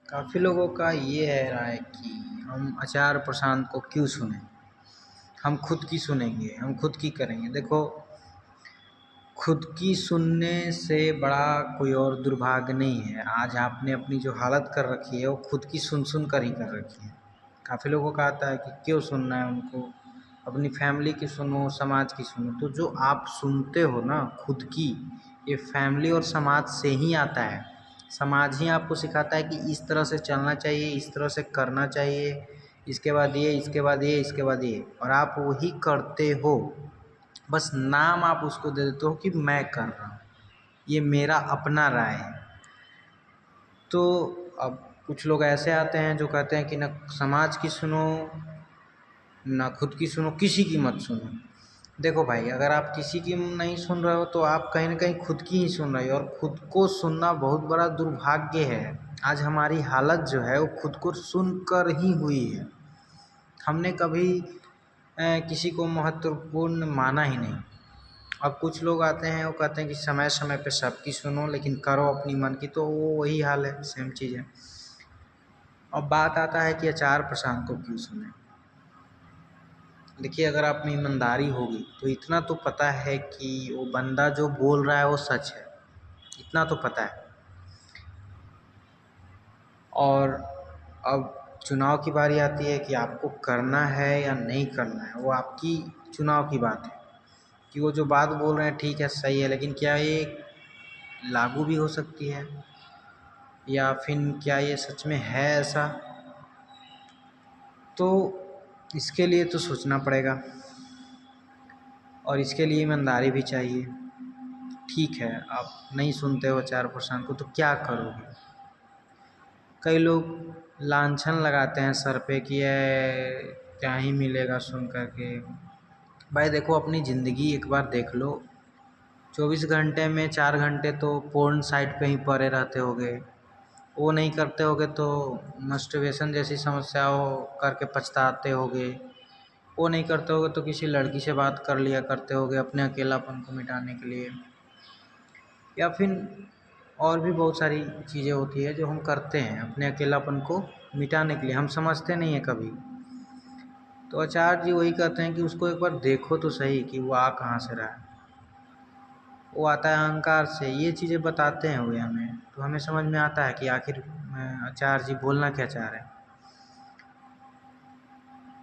काफ़ी लोगों का ये है राय कि हम आचार्य प्रशांत को क्यों सुनें, हम खुद की सुनेंगे, हम खुद की करेंगे। देखो, खुद की सुनने से बड़ा कोई और दुर्भाग्य नहीं है। आज आपने अपनी जो हालत कर रखी है वो खुद की सुन कर ही कर रखी है। काफ़ी लोगों का आता है कि क्यों सुनना है उनको, अपनी फैमिली की सुनो, समाज की सुनो। तो जो आप सुनते हो ना खुद की, ये फैमिली और समाज से ही आता है। समाज ही आपको सिखाता है कि इस तरह से चलना चाहिए, इस तरह से करना चाहिए, इसके बाद ये, इसके बाद ये, इसके बाद ये, और आप वही करते हो। बस नाम आप उसको दे देते हो कि मैं कर रहा हूँ, ये मेरा अपना राय है। तो अब कुछ लोग ऐसे आते हैं जो कहते हैं कि ना समाज की सुनो, ना खुद की सुनो, किसी की मत सुनो। देखो भाई, अगर आप किसी की नहीं सुन रहे हो तो आप कहीं ना कहीं खुद की ही सुन रहे हो, और खुद को सुनना बहुत बड़ा दुर्भाग्य है। आज हमारी हालत जो है वो खुद को सुनकर ही हुई है। हमने कभी किसी को महत्वपूर्ण माना ही नहीं। अब कुछ लोग आते हैं वो कहते हैं कि समय समय पे सबकी सुनो लेकिन करो अपनी मन की, तो वो वही हाल है, सेम चीज़ है। अब बात आता है कि आचार्य प्रशांत को क्यों सुने। देखिए, अगर आप में ईमानदारी होगी तो इतना तो पता है कि वो बंदा जो बोल रहा है वो सच है, इतना तो पता है। और अब चुनाव की बारी आती है कि आपको करना है या नहीं करना है, वो आपकी चुनाव की बात है कि वो जो बात बोल रहे हैं ठीक है, सही है, लेकिन क्या ये लागू भी हो सकती है, या फिर क्या ये सच में है ऐसा। तो इसके लिए तो सोचना पड़ेगा, और इसके लिए ईमानदारी भी चाहिए। ठीक है, आप नहीं सुनते हो 4% को तो क्या करोगे। कई लोग लांछन लगाते हैं सर पे कि ये क्या ही मिलेगा सुन कर के। भाई देखो, अपनी ज़िंदगी एक बार देख लो, 24 घंटे में 4 घंटे तो पोर्न साइट पे ही पड़े रहते होगे। वो नहीं करते होगे तो मस्टरबेशन जैसी समस्याओं करके पछताते होगे। वो नहीं करते होगे तो किसी लड़की से बात कर लिया करते होगे अपने अकेलापन को मिटाने के लिए, या फिर और भी बहुत सारी चीज़ें होती है जो हम करते हैं अपने अकेलापन को मिटाने के लिए, हम समझते नहीं हैं कभी। तो आचार्य जी वही कहते हैं कि उसको एक बार देखो तो सही कि वो आ कहाँ से रहा है। वो आता है अहंकार से, ये चीज़ें बताते हैं हुए हमें, तो हमें समझ में आता है कि आखिर आचार्य जी बोलना क्या चाह रहे हैं।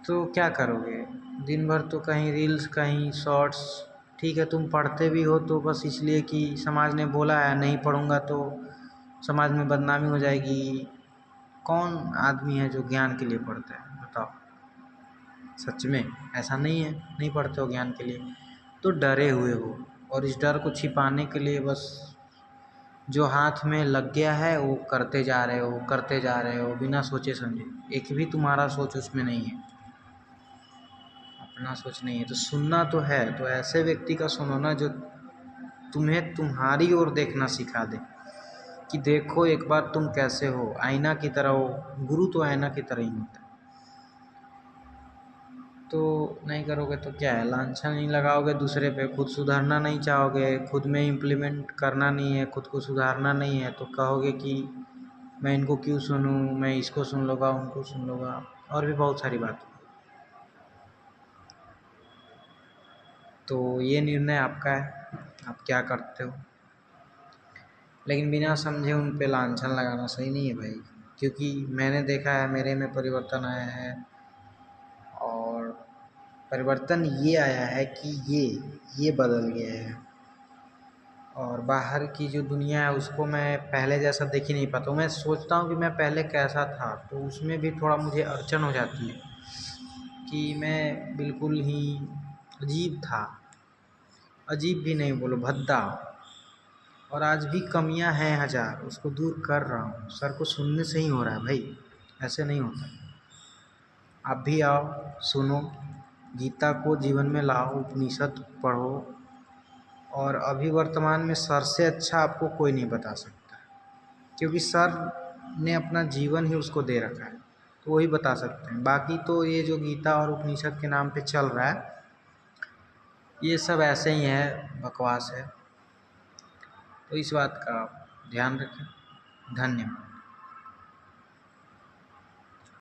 तो क्या करोगे, दिन भर तो कहीं रील्स, कहीं शॉर्ट्स। ठीक है, तुम पढ़ते भी हो तो बस इसलिए कि समाज ने बोला है, नहीं पढ़ूंगा तो समाज में बदनामी हो जाएगी। कौन आदमी है जो ज्ञान के लिए पढ़ता है, बताओ। सच में ऐसा नहीं है, नहीं पढ़ते हो ज्ञान के लिए, तो डरे हुए हो, और इस डर को छिपाने के लिए बस जो हाथ में लग गया है वो करते जा रहे हो, करते जा रहे हो बिना सोचे समझे। एक भी तुम्हारा सोच उसमें नहीं है, अपना सोच नहीं है। तो सुनना तो है, तो ऐसे व्यक्ति का सुनो ना जो तुम्हें तुम्हारी ओर देखना सिखा दे कि देखो एक बार तुम कैसे हो, आईना की तरह हो। गुरु तो आईना की तरह ही होता है। तो नहीं करोगे तो क्या है, लांछन नहीं लगाओगे दूसरे पे, खुद सुधारना नहीं चाहोगे, खुद में इम्प्लीमेंट करना नहीं है, खुद को सुधारना नहीं है, तो कहोगे कि मैं इनको क्यों सुनूं, मैं इसको सुन लूँगा, उनको सुन लूँगा, और भी बहुत सारी बात। तो ये निर्णय आपका है, आप क्या करते हो। लेकिन बिना समझे उन पे लांछन लगाना सही नहीं है भाई, क्योंकि मैंने देखा है, मेरे में परिवर्तन आया है। और परिवर्तन ये आया है कि ये बदल गया है, और बाहर की जो दुनिया है उसको मैं पहले जैसा देख ही नहीं पाता हूँ। मैं सोचता हूँ कि मैं पहले कैसा था, तो उसमें भी थोड़ा मुझे अड़चन हो जाती है कि मैं बिल्कुल ही अजीब था। अजीब भी नहीं बोलो, भद्दा। और आज भी कमियां हैं हज़ार, उसको दूर कर रहा हूँ। सर को सुनने से ही हो रहा है भाई, ऐसे नहीं होता। आप भी आओ, सुनो, गीता को जीवन में लाओ, उपनिषद पढ़ो। और अभी वर्तमान में सर से अच्छा आपको कोई नहीं बता सकता, क्योंकि सर ने अपना जीवन ही उसको दे रखा है, तो वही बता सकते हैं। बाकी तो ये जो गीता और उपनिषद के नाम पे चल रहा है, ये सब ऐसे ही है, बकवास है। तो इस बात का ध्यान रखें। धन्यवाद।